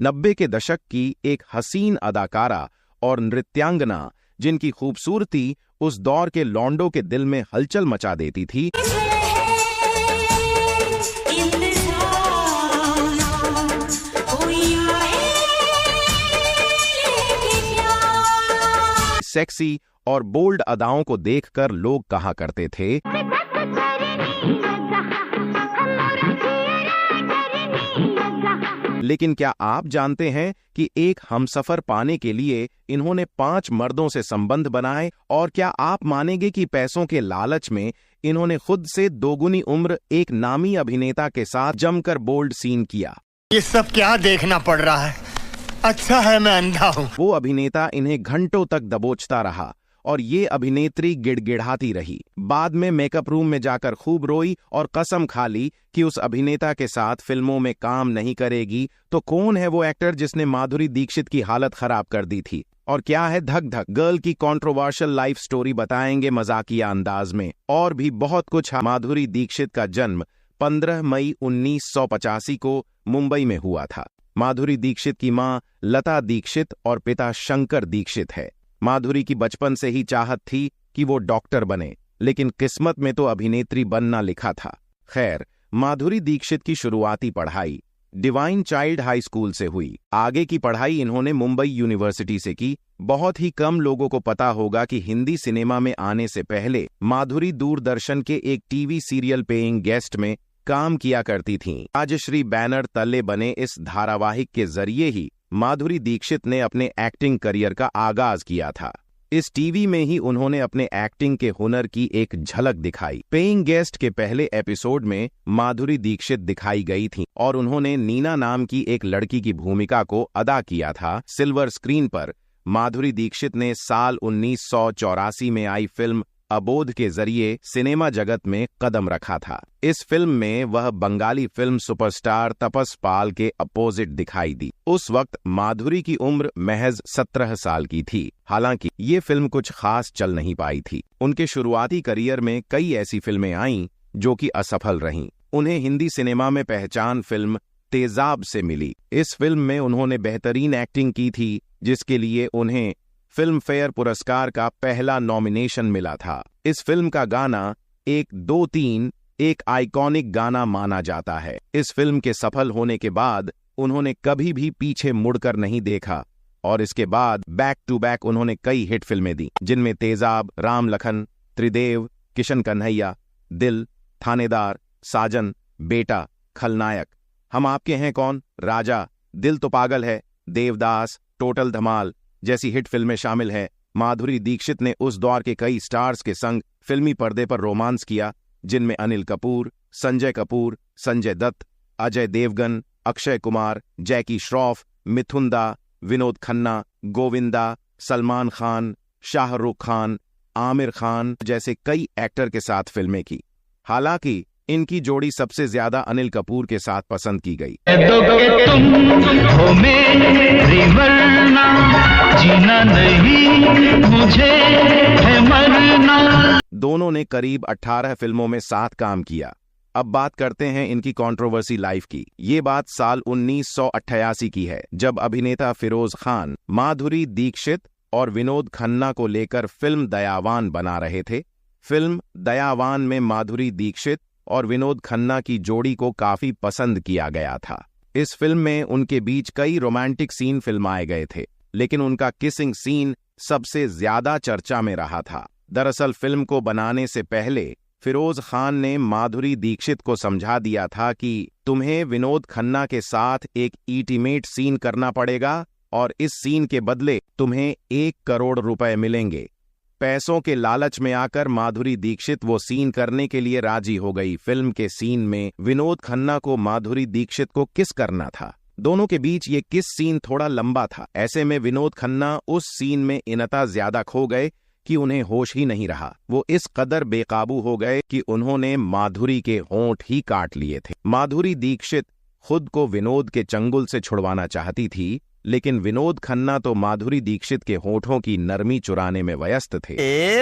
90 के दशक की एक हसीन अदाकारा और नृत्यांगना जिनकी खूबसूरती उस दौर के लौंडों के दिल में हलचल मचा देती थी। सेक्सी और बोल्ड अदाओं को देखकर लोग कहा करते थे, लेकिन क्या आप जानते हैं कि एक हमसफर पाने के लिए इन्होंने 5 मर्दों से संबंध बनाए? और क्या आप मानेंगे कि पैसों के लालच में इन्होंने खुद से दोगुनी उम्र एक नामी अभिनेता के साथ जमकर बोल्ड सीन किया? ये सब क्या देखना पड़ रहा है? अच्छा है मैं अंधा हूँ। वो अभिनेता इन्हें घंटों तक दबोचता रहा और ये अभिनेत्री गिड़गिड़ाती रही। बाद में मेकअप रूम में जाकर खूब रोई और कसम खा ली कि उस अभिनेता के साथ फिल्मों में काम नहीं करेगी। तो कौन है वो एक्टर जिसने माधुरी दीक्षित की हालत खराब कर दी थी? और क्या है धक धक गर्ल की कंट्रोवर्शियल लाइफ स्टोरी बताएंगे मजाकिया अंदाज में। और भी बहुत कुछ। माधुरी दीक्षित का जन्म 15 मई 1985 को मुंबई में हुआ था। माधुरी दीक्षित की मां लता दीक्षित और पिता शंकर दीक्षित है। माधुरी की बचपन से ही चाहत थी कि वो डॉक्टर बने, लेकिन किस्मत में तो अभिनेत्री बनना लिखा था। खैर, माधुरी दीक्षित की शुरुआती पढ़ाई डिवाइन चाइल्ड हाई स्कूल से हुई। आगे की पढ़ाई इन्होंने मुंबई यूनिवर्सिटी से की। बहुत ही कम लोगों को पता होगा कि हिंदी सिनेमा में आने से पहले माधुरी दूरदर्शन के एक टीवी सीरियल पेइंग गेस्ट में काम किया करती थीं। राजश्री बैनर तले बने इस धारावाहिक के जरिए ही माधुरी दीक्षित ने अपने एक्टिंग करियर का आगाज किया था। इस टीवी में ही उन्होंने अपने एक्टिंग के हुनर की एक झलक दिखाई। पेइंग गेस्ट के पहले एपिसोड में माधुरी दीक्षित दिखाई गई थीं और उन्होंने नीना नाम की एक लड़की की भूमिका को अदा किया था। सिल्वर स्क्रीन पर माधुरी दीक्षित ने साल 1984 में आई फिल्म अबोध के जरिए सिनेमा जगत में कदम रखा था। इस फिल्म में वह बंगाली फिल्म सुपरस्टार तपस पाल के अपोजिट दिखाई दी। उस वक्त माधुरी की उम्र महज 17 साल की थी। हालांकि ये फिल्म कुछ खास चल नहीं पाई थी। उनके शुरुआती करियर में कई ऐसी फिल्में आईं जो कि असफल रहीं। उन्हें हिंदी सिनेमा में पहचान फिल्म तेजाब से मिली। इस फिल्म में उन्होंने बेहतरीन एक्टिंग की थी, जिसके लिए उन्हें फिल्म फेयर पुरस्कार का पहला नॉमिनेशन मिला था। इस फिल्म का गाना 1 2 3 एक आइकॉनिक गाना माना जाता है। इस फिल्म के सफल होने के बाद उन्होंने कभी भी पीछे मुड़कर नहीं देखा और इसके बाद बैक टू बैक उन्होंने कई हिट फिल्में दी, जिनमें तेजाब, राम लखन, त्रिदेव, किशन कन्हैया, दिल, थानेदार, साजन, बेटा, खलनायक, हम आपके हैं कौन, राजा, दिल तो पागल है, देवदास, टोटल धमाल जैसी हिट फिल्में शामिल हैं। माधुरी दीक्षित ने उस दौर के कई स्टार्स के संग फिल्मी पर्दे पर रोमांस किया, जिनमें अनिल कपूर, संजय कपूर, संजय दत्त, अजय देवगन, अक्षय कुमार, जैकी श्रॉफ, मिथुन दा, विनोद खन्ना, गोविंदा, सलमान खान, शाहरुख खान, आमिर खान जैसे कई एक्टर के साथ फिल्में की। हालांकि इनकी जोड़ी सबसे ज्यादा अनिल कपूर के साथ पसंद की गई। जीना नहीं मुझे है मरना। दोनों ने करीब 18 फिल्मों में साथ काम किया। अब बात करते हैं इनकी कंट्रोवर्सी लाइफ की। ये बात साल 1988 की है, जब अभिनेता फिरोज खान माधुरी दीक्षित और विनोद खन्ना को लेकर फिल्म दयावान बना रहे थे। फिल्म दयावान में माधुरी दीक्षित और विनोद खन्ना की जोड़ी को काफी पसंद किया गया था। इस फिल्म में उनके बीच कई रोमांटिक सीन फिल्माए गए थे, लेकिन उनका किसिंग सीन सबसे ज्यादा चर्चा में रहा था। दरअसल फिल्म को बनाने से पहले फिरोज खान ने माधुरी दीक्षित को समझा दिया था कि तुम्हें विनोद खन्ना के साथ एक इंटीमेट सीन करना पड़ेगा और इस सीन के बदले तुम्हें 1 करोड़ रुपए मिलेंगे। पैसों के लालच में आकर माधुरी दीक्षित वो सीन करने के लिए राजी हो गई। फिल्म के सीन में विनोद खन्ना को माधुरी दीक्षित को किस करना था। दोनों के बीच ये किस सीन थोड़ा लंबा था। ऐसे में विनोद खन्ना उस सीन में इनता ज्यादा खो गए कि उन्हें होश ही नहीं रहा। वो इस कदर बेकाबू हो गए कि उन्होंने माधुरी के होंठ ही काट लिए थे। माधुरी दीक्षित खुद को विनोद के चंगुल से छुड़वाना चाहती थी, लेकिन विनोद खन्ना तो माधुरी दीक्षित के होठों की नरमी चुराने में व्यस्त थे।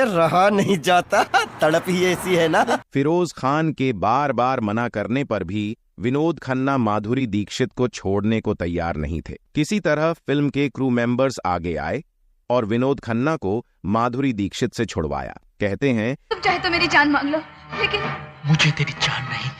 रहा नहीं जाता, तड़प ही ऐसी है ना। फिरोज खान के बार बार मना करने पर भी विनोद खन्ना माधुरी दीक्षित को छोड़ने को तैयार नहीं थे। किसी तरह फिल्म के क्रू मेंबर्स आगे आए और विनोद खन्ना को माधुरी दीक्षित से छुड़वाया। कहते हैं, तुम चाहे तो मेरी जान मांग लो, लेकिन मुझे तेरी जान नहीं,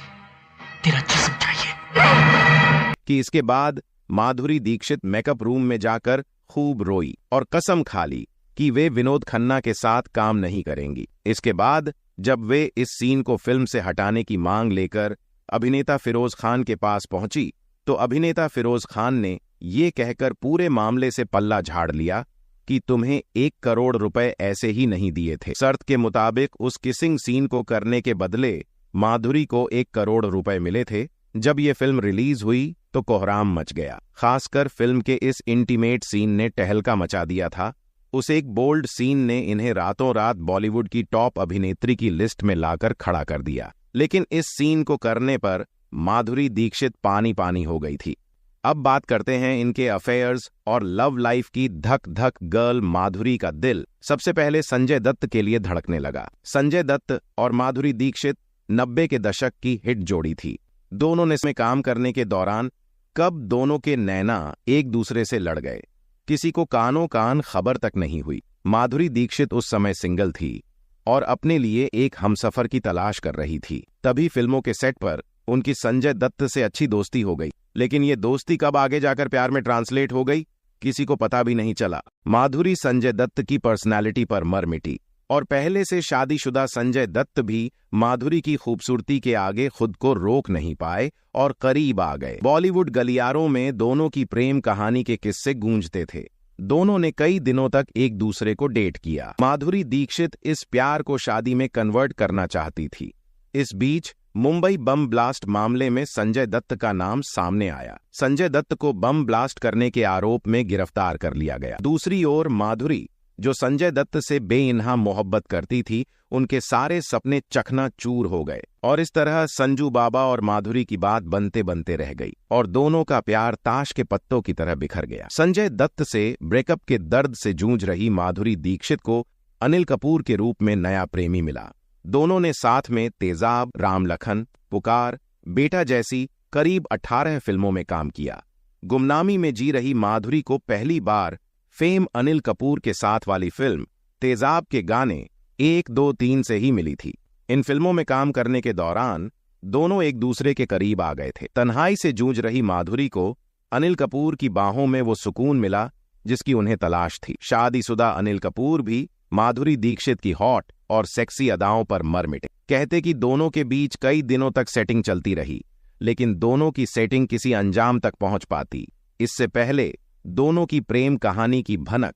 तेरा जिस्म चाहिए। कि इसके बाद माधुरी दीक्षित मेकअप रूम में जाकर खूब रोई और कसम खा ली कि वे विनोद खन्ना के साथ काम नहीं करेंगी। इसके बाद जब वे इस सीन को फिल्म से हटाने की मांग लेकर अभिनेता फिरोज खान के पास पहुंची तो अभिनेता फिरोज खान ने ये कहकर पूरे मामले से पल्ला झाड़ लिया कि तुम्हें 1 करोड़ रुपए ऐसे ही नहीं दिए थे। शर्त के मुताबिक उस किसिंग सीन को करने के बदले माधुरी को 1 करोड़ रुपए मिले थे। जब ये फिल्म रिलीज हुई तो कोहराम मच गया। खासकर फिल्म के इस इंटीमेट सीन ने तहलका मचा दिया था। उस एक बोल्ड सीन ने इन्हें रातों रात बॉलीवुड की टॉप अभिनेत्री की लिस्ट में लाकर खड़ा कर दिया। लेकिन इस सीन को करने पर माधुरी दीक्षित पानी पानी हो गई थी। अब बात करते हैं इनके अफेयर्स और लव लाइफ की। धक धक गर्ल माधुरी का दिल सबसे पहले संजय दत्त के लिए धड़कने लगा। संजय दत्त और माधुरी दीक्षित 90 के दशक की हिट जोड़ी थी। दोनों ने इसमें काम करने के दौरान कब दोनों के नैना एक दूसरे से लड़ गए, किसी को कानों कान खबर तक नहीं हुई। माधुरी दीक्षित उस समय सिंगल थी और अपने लिए एक हमसफर की तलाश कर रही थी। तभी फिल्मों के सेट पर उनकी संजय दत्त से अच्छी दोस्ती हो गई। लेकिन ये दोस्ती कब आगे जाकर प्यार में ट्रांसलेट हो गई, किसी को पता भी नहीं चला। माधुरी संजय दत्त की पर्सनालिटी पर मर मिटी और पहले से शादीशुदा संजय दत्त भी माधुरी की खूबसूरती के आगे खुद को रोक नहीं पाए और करीब आ गए। बॉलीवुड गलियारों में दोनों की प्रेम कहानी के किस्से गूंजते थे। दोनों ने कई दिनों तक एक दूसरे को डेट किया। माधुरी दीक्षित इस प्यार को शादी में कन्वर्ट करना चाहती थी। इस बीच मुंबई बम ब्लास्ट मामले में संजय दत्त का नाम सामने आया। संजय दत्त को बम ब्लास्ट करने के आरोप में गिरफ्तार कर लिया गया। दूसरी ओर माधुरी, जो संजय दत्त से बेइंतहा मोहब्बत करती थी, उनके सारे सपने चकनाचूर हो गए और इस तरह संजू बाबा और माधुरी की बात बनते बनते रह गई और दोनों का प्यार ताश के पत्तों की तरह बिखर गया। संजय दत्त से ब्रेकअप के दर्द से जूझ रही माधुरी दीक्षित को अनिल कपूर के रूप में नया प्रेमी मिला। दोनों ने साथ में तेजाब, राम लखन, पुकार, बेटा जैसी करीब 18 फिल्मों में काम किया। गुमनामी में जी रही माधुरी को पहली बार फेम अनिल कपूर के साथ वाली फिल्म तेजाब के गाने 1, 2, 3 से ही मिली थी। इन फिल्मों में काम करने के दौरान दोनों एक दूसरे के करीब आ गए थे। तन्हाई से जूझ रही माधुरी को अनिल कपूर की बाहों में वो सुकून मिला जिसकी उन्हें तलाश थी। शादीशुदा अनिल कपूर भी माधुरी दीक्षित की हॉट और सेक्सी अदाओं पर मर मिटे। कहते कि दोनों के बीच कई दिनों तक सेटिंग चलती रही, लेकिन दोनों की सेटिंग किसी अंजाम तक पहुंच पाती इससे पहले दोनों की प्रेम कहानी की भनक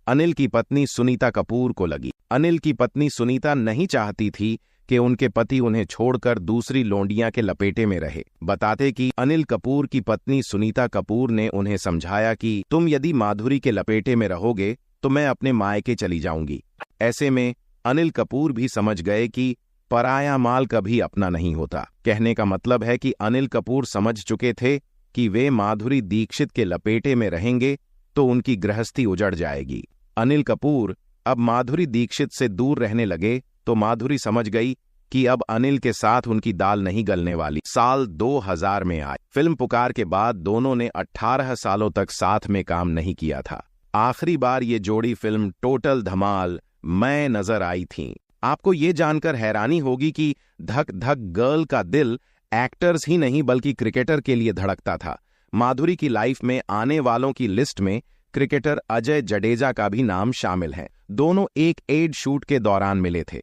अनिल की पत्नी सुनीता कपूर को लगी। अनिल की पत्नी सुनीता नहीं चाहती थी कि उनके पति उन्हें छोड़कर दूसरी लोंडियां के लपेटे में रहे। बताते कि अनिल कपूर की पत्नी सुनीता कपूर ने उन्हें समझाया कि तुम यदि माधुरी के लपेटे में रहोगे तो मैं अपने मायके चली जाऊंगी। ऐसे में अनिल कपूर भी समझ गए कि पराया माल कभी अपना नहीं होता। कहने का मतलब है कि अनिल कपूर समझ चुके थे कि वे माधुरी दीक्षित के लपेटे में रहेंगे तो उनकी गृहस्थी उजड़ जाएगी। अनिल कपूर अब माधुरी दीक्षित से दूर रहने लगे तो माधुरी समझ गई कि अब अनिल के साथ उनकी दाल नहीं गलने वाली। साल 2000 में आई फिल्म पुकार के बाद दोनों ने 18 सालों तक साथ में काम नहीं किया था। आखिरी बार ये जोड़ी फिल्म टोटल धमाल मैं नजर आई थी। आपको ये जानकर हैरानी होगी कि धक धक गर्ल का दिल एक्टर्स ही नहीं बल्कि क्रिकेटर के लिए धड़कता था। माधुरी की लाइफ में आने वालों की लिस्ट में क्रिकेटर अजय जडेजा का भी नाम शामिल है। दोनों एक एड शूट के दौरान मिले थे।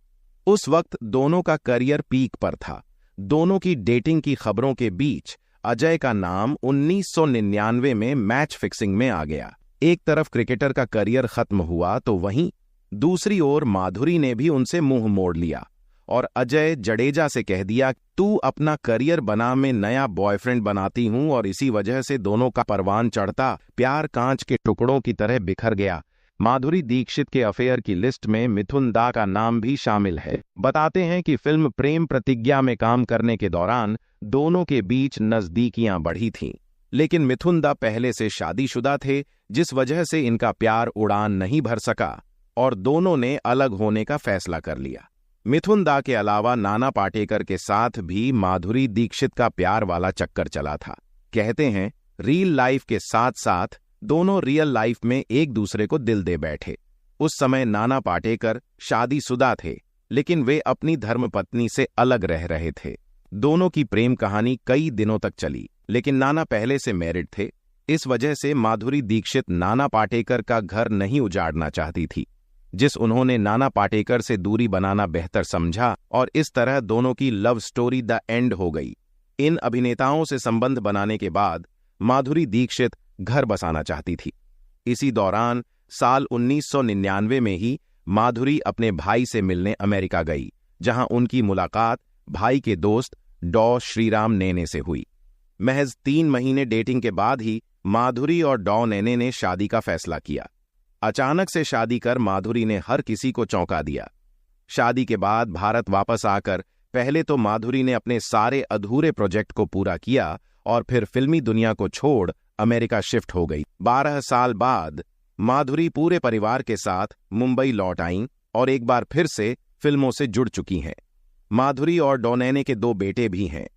उस वक्त दोनों का करियर पीक पर था। दोनों की डेटिंग की खबरों के बीच अजय का नाम 1999 में मैच फिक्सिंग में आ गया। एक तरफ क्रिकेटर का करियर खत्म हुआ तो वहीं दूसरी ओर माधुरी ने भी उनसे मुंह मोड़ लिया और अजय जडेजा से कह दिया, तू अपना करियर बना, मैं नया बॉयफ्रेंड बनाती हूं। और इसी वजह से दोनों का परवान चढ़ता प्यार कांच के टुकड़ों की तरह बिखर गया। माधुरी दीक्षित के अफेयर की लिस्ट में मिथुन दा का नाम भी शामिल है। बताते हैं कि फिल्म प्रेम प्रतिज्ञा में काम करने के दौरान दोनों के बीच नजदीकियां बढ़ी थीं, लेकिन मिथुन दा पहले से शादीशुदा थे, जिस वजह से इनका प्यार उड़ान नहीं भर सका और दोनों ने अलग होने का फैसला कर लिया। मिथुन दा के अलावा नाना पाटेकर के साथ भी माधुरी दीक्षित का प्यार वाला चक्कर चला था। कहते हैं रियल लाइफ के साथ साथ दोनों रियल लाइफ में एक दूसरे को दिल दे बैठे। उस समय नाना पाटेकर शादीशुदा थे, लेकिन वे अपनी धर्मपत्नी से अलग रह रहे थे। दोनों की प्रेम कहानी कई दिनों तक चली, लेकिन नाना पहले से मैरिड थे। इस वजह से माधुरी दीक्षित नाना पाटेकर का घर नहीं उजाड़ना चाहती थी, जिस उन्होंने नाना पाटेकर से दूरी बनाना बेहतर समझा, और इस तरह दोनों की लव स्टोरी द एंड हो गई। इन अभिनेताओं से संबंध बनाने के बाद माधुरी दीक्षित घर बसाना चाहती थी। इसी दौरान साल 1999 में ही माधुरी अपने भाई से मिलने अमेरिका गई, जहां उनकी मुलाकात भाई के दोस्त डॉ श्रीराम नेने से हुई। महज 3 महीने डेटिंग के बाद ही माधुरी और डॉ नेने ने शादी का फैसला किया। अचानक से शादी कर माधुरी ने हर किसी को चौंका दिया। शादी के बाद भारत वापस आकर पहले तो माधुरी ने अपने सारे अधूरे प्रोजेक्ट को पूरा किया और फिर फिल्मी दुनिया को छोड़ अमेरिका शिफ्ट हो गई। 12 साल बाद माधुरी पूरे परिवार के साथ मुंबई लौट आईं और एक बार फिर से फिल्मों से जुड़ चुकी हैं। माधुरी और डॉ नेने के 2 बेटे भी हैं।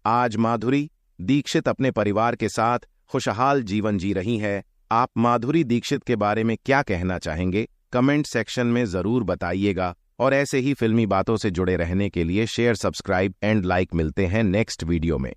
आज माधुरी दीक्षित अपने परिवार के साथ खुशहाल जीवन जी रही है। आप माधुरी दीक्षित के बारे में क्या कहना चाहेंगे? कमेंट सेक्शन में जरूर बताइएगा, और ऐसे ही फिल्मी बातों से जुड़े रहने के लिए शेयर, सब्सक्राइब एंड लाइक। मिलते हैं नेक्स्ट वीडियो में।